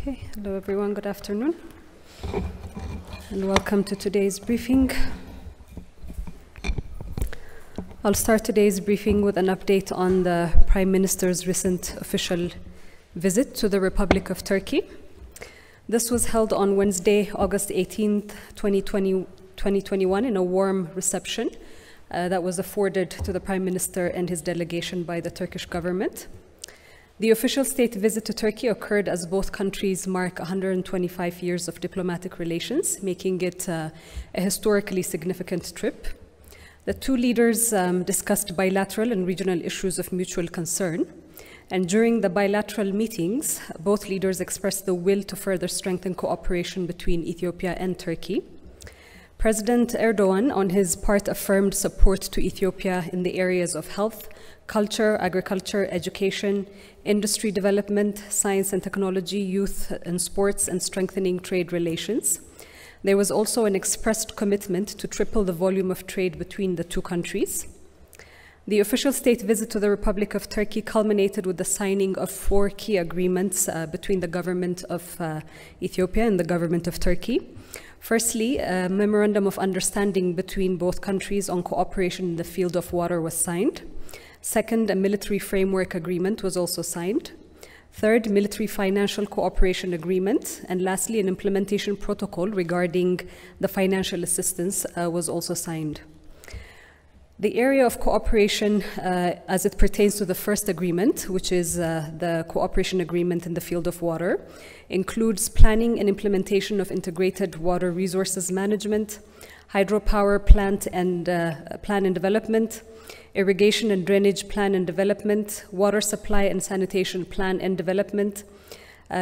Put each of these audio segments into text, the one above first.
Okay, hello everyone, good afternoon, and welcome to today's briefing. I'll start today's briefing with an update on the Prime Minister's recent official visit to the Republic of Turkey. This was held on Wednesday, August 18th, 2021, in a warm reception that was afforded to the Prime Minister and his delegation by the Turkish government. The official state visit to Turkey occurred as both countries mark 125 years of diplomatic relations, making it a historically significant trip. The two leaders discussed bilateral and regional issues of mutual concern. And during the bilateral meetings, both leaders expressed the will to further strengthen cooperation between Ethiopia and Turkey. President Erdogan, on his part, affirmed support to Ethiopia in the areas of health, culture, agriculture, education, industry development, science and technology, youth and sports, and strengthening trade relations. There was also an expressed commitment to triple the volume of trade between the two countries. The official state visit to the Republic of Turkey culminated with the signing of 4 key agreements between the government of Ethiopia and the government of Turkey. Firstly, a memorandum of understanding between both countries on cooperation in the field of water was signed. Second, a military framework agreement was also signed. Third, military financial cooperation agreement. And lastly, an implementation protocol regarding the financial assistance was also signed. The area of cooperation as it pertains to the first agreement, which is the cooperation agreement in the field of water, includes planning and implementation of integrated water resources management, hydropower plant and plan and development, irrigation and drainage plan and development, water supply and sanitation plan and development,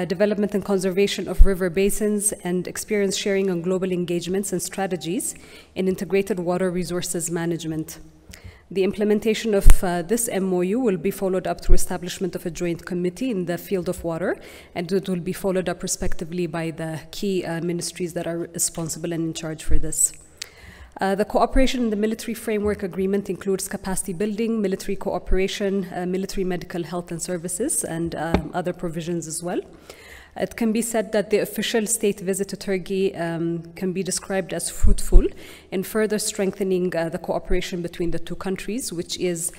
development and conservation of river basins, and experience sharing on global engagements and strategies in integrated water resources management. The implementation of this MOU will be followed up through establishment of a joint committee in the field of water, and it will be followed up respectively by the key ministries that are responsible and in charge for this. The cooperation in the military framework agreement includes capacity building, military cooperation, military medical health and services, and other provisions as well. It can be said that the official state visit to Turkey can be described as fruitful in further strengthening the cooperation between the two countries, which is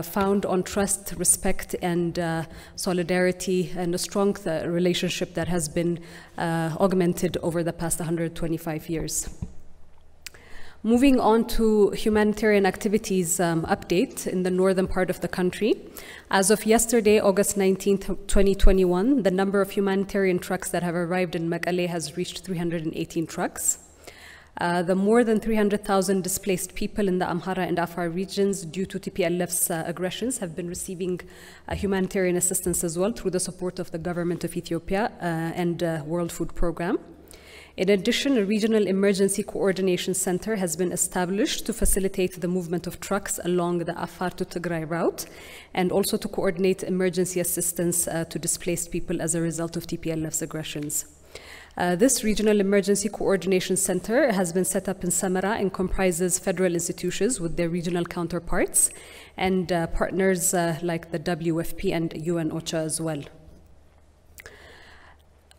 found on trust, respect, and solidarity, and a strong relationship that has been augmented over the past 125 years. Moving on to humanitarian activities update in the northern part of the country. As of yesterday, August 19th, 2021, the number of humanitarian trucks that have arrived in Mekelle has reached 318 trucks. The more than 300,000 displaced people in the Amhara and Afar regions due to TPLF's aggressions have been receiving humanitarian assistance as well through the support of the government of Ethiopia and World Food Programme. In addition, a regional emergency coordination center has been established to facilitate the movement of trucks along the Afar to Tigray route, and also to coordinate emergency assistance to displaced people as a result of TPLF's aggressions. This regional emergency coordination center has been set up in Samara and comprises federal institutions with their regional counterparts and partners like the WFP and UN OCHA as well.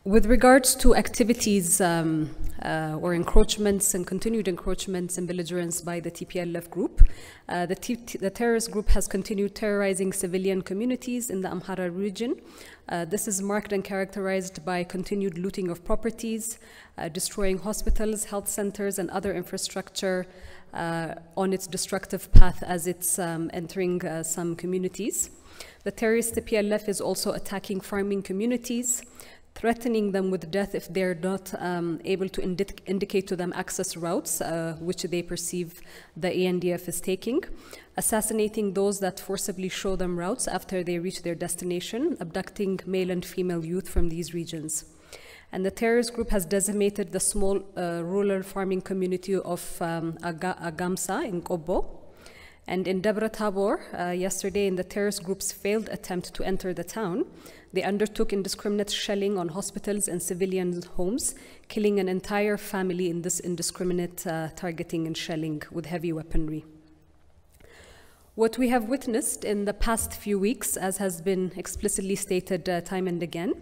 With regards to activities or encroachments and continued encroachments and belligerence by the TPLF group, the terrorist group has continued terrorizing civilian communities in the Amhara region. This is marked and characterized by continued looting of properties, destroying hospitals, health centers, and other infrastructure on its destructive path as it's entering some communities. The terrorist TPLF is also attacking farming communities, threatening them with death if they're not able to indicate to them access routes, which they perceive the ANDF is taking, assassinating those that forcibly show them routes after they reach their destination, abducting male and female youth from these regions. And the terrorist group has decimated the small rural farming community of Agamsa in Kobo. And in Debra Tabor, yesterday, in the terrorist group's failed attempt to enter the town, they undertook indiscriminate shelling on hospitals and civilian homes, killing an entire family in this indiscriminate targeting and shelling with heavy weaponry. What we have witnessed in the past few weeks, as has been explicitly stated time and again,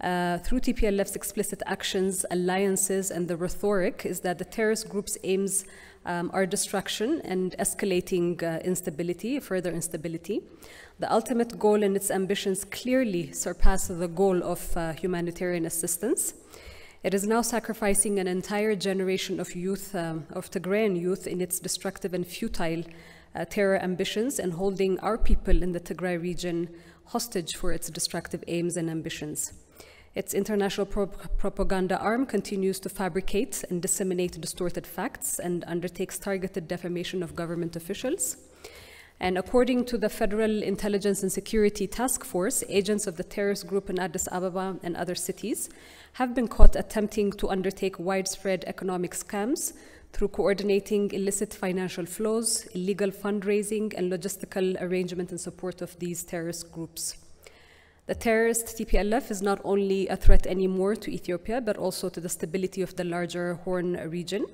through TPLF's explicit actions, alliances, and the rhetoric, is that the terrorist group's aims are destruction and escalating instability, further instability. The ultimate goal and its ambitions clearly surpass the goal of humanitarian assistance. It is now sacrificing an entire generation of youth, of Tigrayan youth, in its destructive and futile terror ambitions, and holding our people in the Tigray region hostage for its destructive aims and ambitions. Its international propaganda arm continues to fabricate and disseminate distorted facts and undertakes targeted defamation of government officials. And according to the Federal Intelligence and Security Task Force, agents of the terrorist group in Addis Ababa and other cities have been caught attempting to undertake widespread economic scams through coordinating illicit financial flows, illegal fundraising, and logistical arrangement in support of these terrorist groups. The terrorist TPLF is not only a threat anymore to Ethiopia, but also to the stability of the larger Horn region.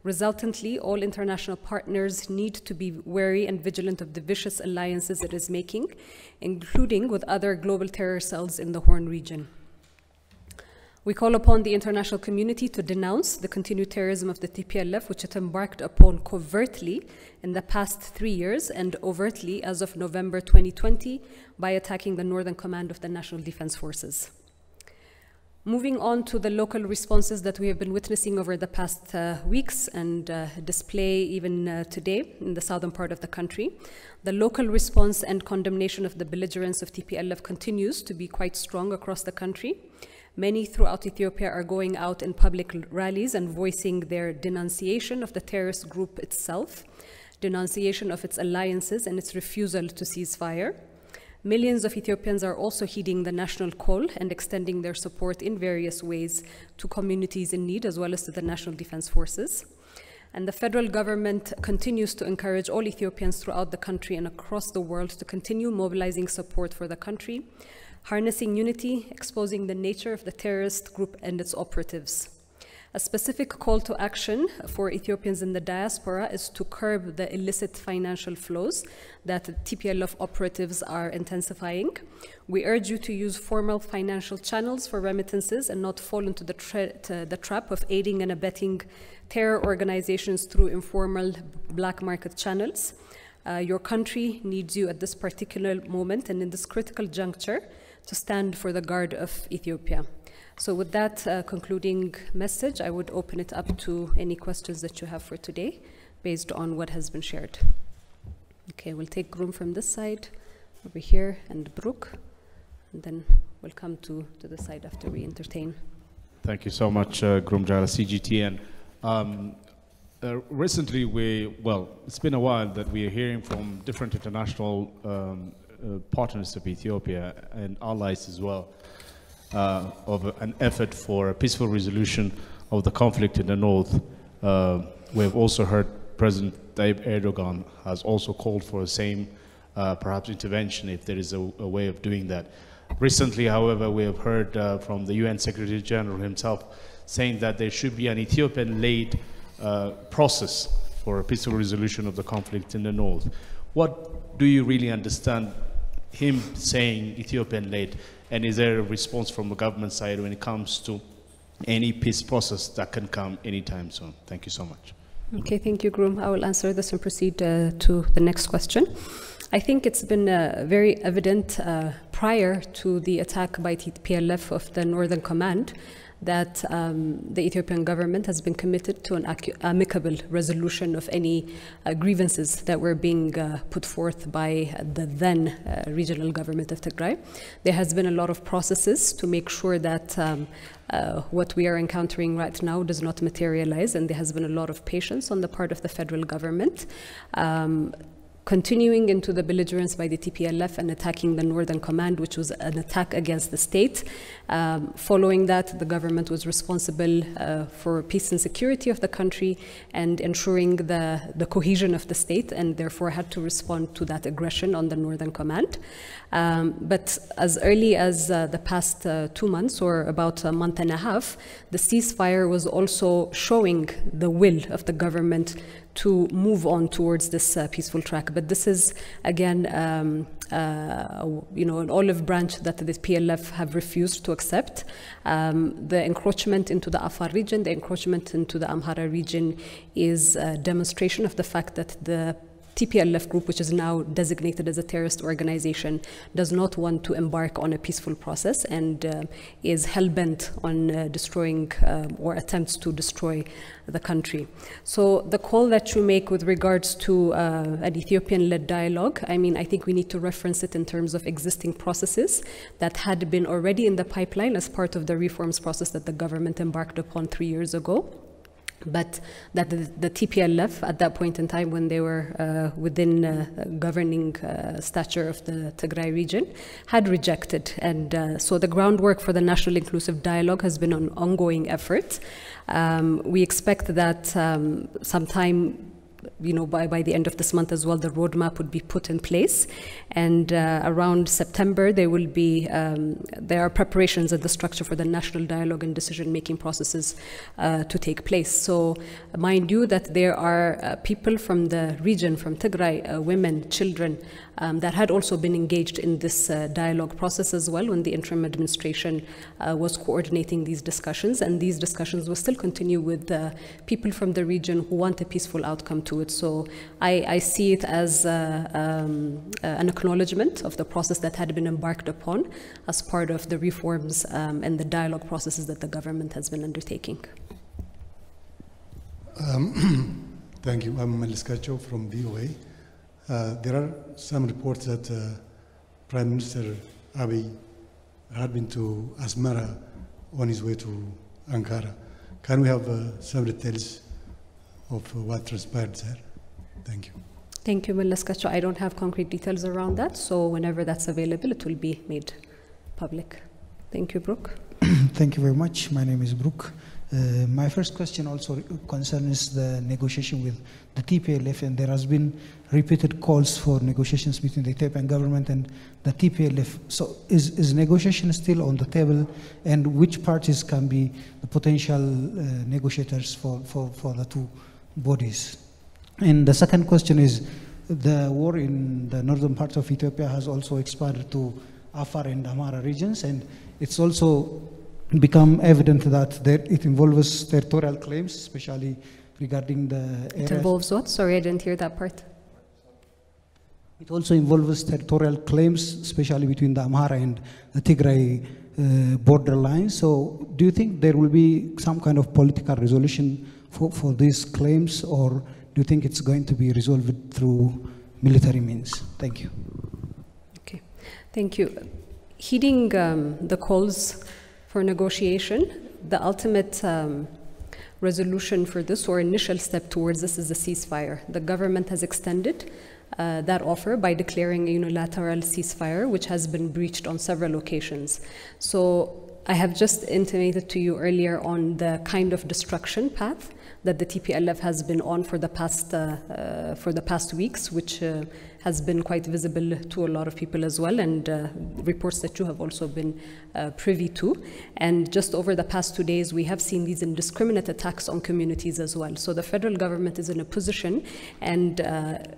Resultantly, all international partners need to be wary and vigilant of the vicious alliances it is making, including with other global terror cells in the Horn region. We call upon the international community to denounce the continued terrorism of the TPLF, which it embarked upon covertly in the past 3 years and overtly as of November 2020 by attacking the Northern Command of the National Defense Forces. Moving on to the local responses that we have been witnessing over the past weeks and display even today in the southern part of the country, the local response and condemnation of the belligerence of TPLF continues to be quite strong across the country. Many throughout Ethiopia are going out in public rallies and voicing their denunciation of the terrorist group itself, denunciation of its alliances, and its refusal to cease fire. Millions of Ethiopians are also heeding the national call and extending their support in various ways to communities in need, as well as to the National Defense Forces. And the federal government continues to encourage all Ethiopians throughout the country and across the world to continue mobilizing support for the country, harnessing unity, exposing the nature of the terrorist group and its operatives. A specific call to action for Ethiopians in the diaspora is to curb the illicit financial flows that TPLF operatives are intensifying. We urge you to use formal financial channels for remittances and not fall into the trap of aiding and abetting terror organizations through informal black market channels. Your country needs you at this particular moment and in this critical juncture to stand for the guard of Ethiopia. So with that concluding message, I would open it up to any questions that you have for today based on what has been shared. Okay, we'll take room from this side, over here, and Brooke, and then we'll come to the side after we entertain. Thank you so much, Grumjala CGT. And recently, it's been a while that we are hearing from different international partners of Ethiopia and allies as well of an effort for a peaceful resolution of the conflict in the north. We have also heard President Tayyip Erdogan has also called for the same perhaps intervention if there is a way of doing that. Recently, however, we have heard from the UN Secretary General himself saying that there should be an Ethiopian-led process for a peaceful resolution of the conflict in the north. What do you really understand him saying Ethiopian-led, and is there a response from the government side when it comes to any peace process that can come anytime soon? Thank you so much. Okay, thank you, Groom. I will answer this and proceed to the next question. I think it's been very evident prior to the attack by TPLF of the Northern Command that the Ethiopian government has been committed to an amicable resolution of any grievances that were being put forth by the then regional government of Tigray. There has been a lot of processes to make sure that what we are encountering right now does not materialize, and there has been a lot of patience on the part of the federal government. Continuing into the belligerence by the TPLF and attacking the Northern Command, which was an attack against the state. Following that, the government was responsible for peace and security of the country and ensuring the cohesion of the state, and therefore had to respond to that aggression on the Northern Command. But as early as the past 2 months, or about a month and a half, the ceasefire was also showing the will of the government to move on towards this peaceful track. But this is, again, an olive branch that the PLF have refused to accept. The encroachment into the Afar region, the encroachment into the Amhara region is a demonstration of the fact that the TPLF group, which is now designated as a terrorist organization, does not want to embark on a peaceful process and is hell-bent on destroying or attempts to destroy the country. So the call that you make with regards to an Ethiopian-led dialogue, I mean, I think we need to reference it in terms of existing processes that had been already in the pipeline as part of the reforms process that the government embarked upon 3 years ago. But that the TPLF, at that point in time when they were within governing stature of the Tigray region, had rejected. And so the groundwork for the National Inclusive Dialogue has been an ongoing effort. We expect that sometime by the end of this month as well, the roadmap would be put in place. And around September, there are preparations and the structure for the national dialogue and decision-making processes to take place. So mind you that there are people from the region, from Tigray, women, children, that had also been engaged in this dialogue process as well when the interim administration was coordinating these discussions. And these discussions will still continue with people from the region who want a peaceful outcome to it. So I see it as an acknowledgement of the process that had been embarked upon as part of the reforms and the dialogue processes that the government has been undertaking. Thank you. I'm Meliskacho from VOA. There are some reports that Prime Minister Abiy had been to Asmara on his way to Ankara. Can we have some details of what transpired there? Thank you. Thank you, Meliskacho. I don't have concrete details around that, so whenever that's available, it will be made public. Thank you, Brooke. Thank you very much. My name is Brooke. My first question also concerns the negotiation with the TPLF, and there has been repeated calls for negotiations between the Ethiopian government and the TPLF. So is negotiation still on the table, and which parties can be the potential negotiators for the two bodies? And the second question is, the war in the northern part of Ethiopia has also expanded to Afar and Amhara regions, and it's also become evident that it involves territorial claims, especially regarding the It involves what? Sorry, I didn't hear that part. It also involves territorial claims, especially between the Amhara and the Tigray border lines. So do you think there will be some kind of political resolution for these claims, or do you think it's going to be resolved through military means? Thank you. Okay, thank you. Heeding the calls for negotiation, the ultimate resolution for this, or initial step towards this, is a ceasefire. The government has extended that offer by declaring a unilateral ceasefire, which has been breached on several occasions. So I have just intimated to you earlier on the kind of destruction path that the TPLF has been on for the past weeks, which has been quite visible to a lot of people as well, and reports that you have also been privy to. And just over the past 2 days, we have seen these indiscriminate attacks on communities as well. So the federal government is in a position and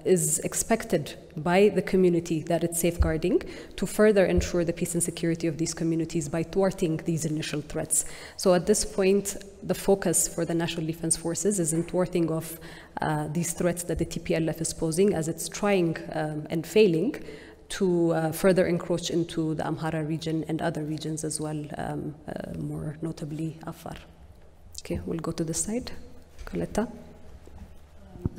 is expected by the community that it's safeguarding to further ensure the peace and security of these communities by thwarting these initial threats. So at this point, the focus for the National Defense Forces is in thwarting of these threats that the TPLF is posing, as it's trying and failing to further encroach into the Amhara region and other regions as well, more notably Afar. Okay, we'll go to this side. Coletta.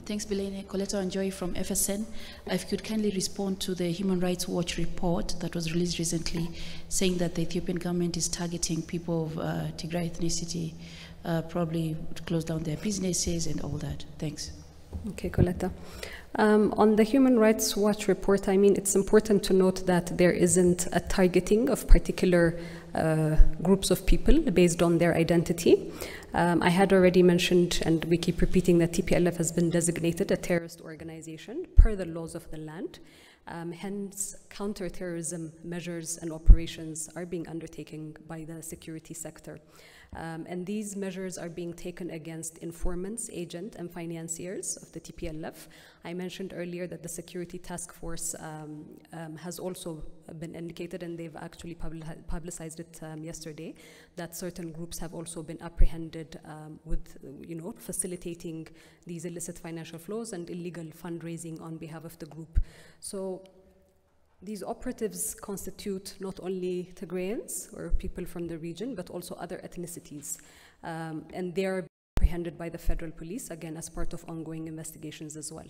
Thanks, Bilene. Coletta Anjoy from FSN. If you could kindly respond to the Human Rights Watch report that was released recently, saying that the Ethiopian government is targeting people of Tigray ethnicity, probably to close down their businesses and all that. Thanks. Okay, Coletta. On the Human Rights Watch report, I mean, it's important to note that there isn't a targeting of particular groups of people based on their identity. I had already mentioned, and we keep repeating, that TPLF has been designated a terrorist organization per the laws of the land. Hence, counterterrorism measures and operations are being undertaken by the security sector. And these measures are being taken against informants, agents, and financiers of the TPLF. I mentioned earlier that the Security Task Force has also been indicated, and they've actually publicized it yesterday, that certain groups have also been apprehended with, facilitating these illicit financial flows and illegal fundraising on behalf of the group. So these operatives constitute not only Tigrayans or people from the region, but also other ethnicities. And they are apprehended by the federal police, again, as part of ongoing investigations as well.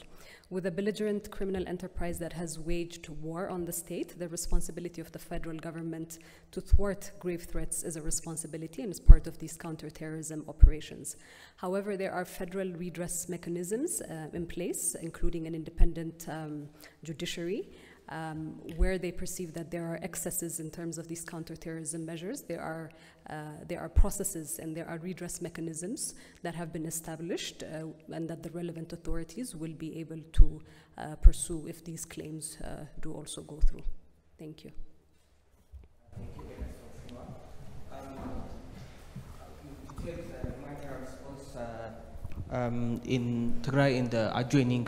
With a belligerent criminal enterprise that has waged war on the state, the responsibility of the federal government to thwart grave threats is a responsibility and is part of these counterterrorism operations. However, there are federal redress mechanisms in place, including an independent judiciary, where they perceive that there are excesses in terms of these counterterrorism measures. There are processes and there are redress mechanisms that have been established and that the relevant authorities will be able to pursue if these claims do also go through. Thank you. Thank you very much, the humanitarian response in Tigray and the adjoining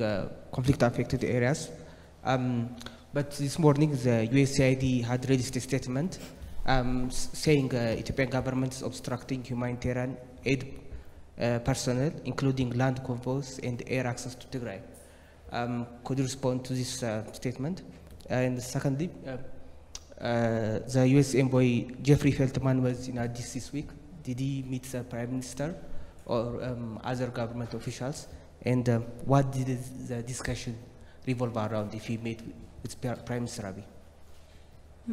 conflict-affected areas. But this morning, the USAID had released a statement saying Ethiopian government is obstructing humanitarian aid personnel, including land convoys and air access to Tigray. Could you respond to this statement? And secondly, the US envoy Jeffrey Feltman was in Addis this week. Did he meet the Prime Minister or other government officials? And what did the discussion revolve around if he met with Prime Minister Abiy?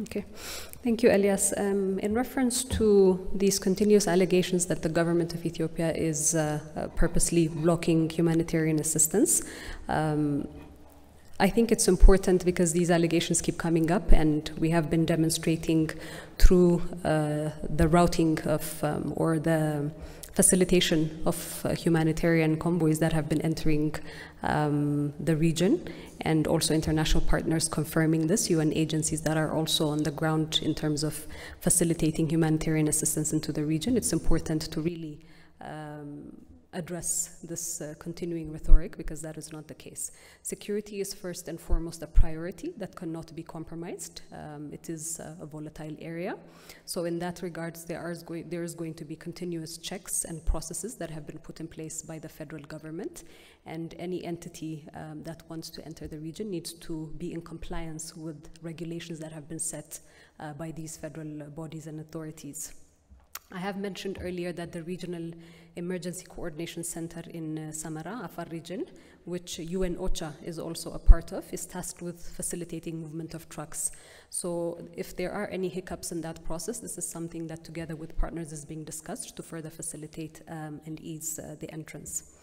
Okay, thank you, Elias. In reference to these continuous allegations that the government of Ethiopia is purposely blocking humanitarian assistance, I think it's important because these allegations keep coming up, and we have been demonstrating through the routing of or the facilitation of humanitarian convoys that have been entering the region, and also international partners confirming this, UN agencies that are also on the ground in terms of facilitating humanitarian assistance into the region. It's important to really address this continuing rhetoric, because that is not the case. Security is first and foremost a priority that cannot be compromised. It is a volatile area. So in that regards, there is going to be continuous checks and processes that have been put in place by the federal government, and any entity that wants to enter the region needs to be in compliance with regulations that have been set by these federal bodies and authorities. I have mentioned earlier that the Regional Emergency Coordination Center in Samara, Afar region, which UN OCHA is also a part of, is tasked with facilitating movement of trucks. So if there are any hiccups in that process, this is something that together with partners is being discussed to further facilitate and ease the entrance.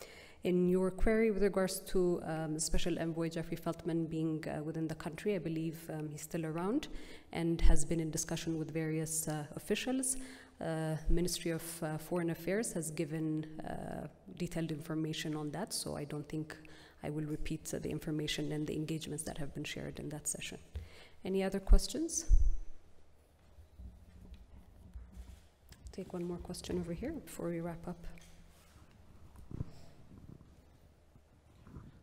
In your query with regards to Special Envoy Jeffrey Feltman being within the country, I believe he's still around and has been in discussion with various officials. Ministry of Foreign Affairs has given detailed information on that, so I don't think I will repeat the information and the engagements that have been shared in that session. Any other questions? Take one more question over here before we wrap up.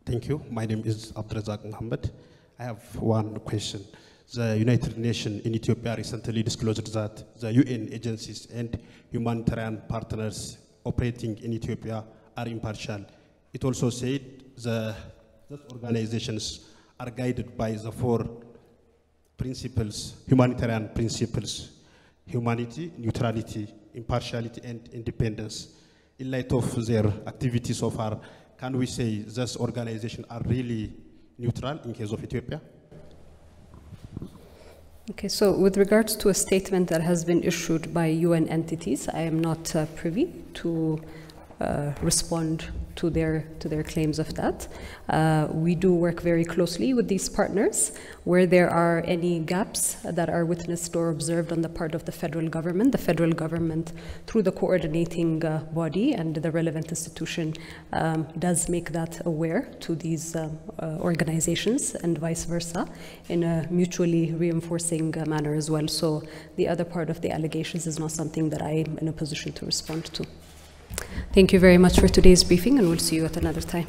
Thank you. My name is Abdrazak Mohammed. I have one question. The United Nations in Ethiopia recently disclosed that the UN agencies and humanitarian partners operating in Ethiopia are impartial. It also said that organizations are guided by the 4 principles, humanitarian principles: humanity, neutrality, impartiality, and independence. In light of their activity so far, can we say these organizations are really neutral in case of Ethiopia? Okay, so with regards to a statement that has been issued by UN entities, I am not privy to respond to their claims of that. We do work very closely with these partners. Where there are any gaps that are witnessed or observed on the part of the federal government through the coordinating body and the relevant institution does make that aware to these organizations, and vice versa, in a mutually reinforcing manner as well. So the other part of the allegations is not something that I am in a position to respond to. Thank you very much for today's briefing, and we'll see you at another time.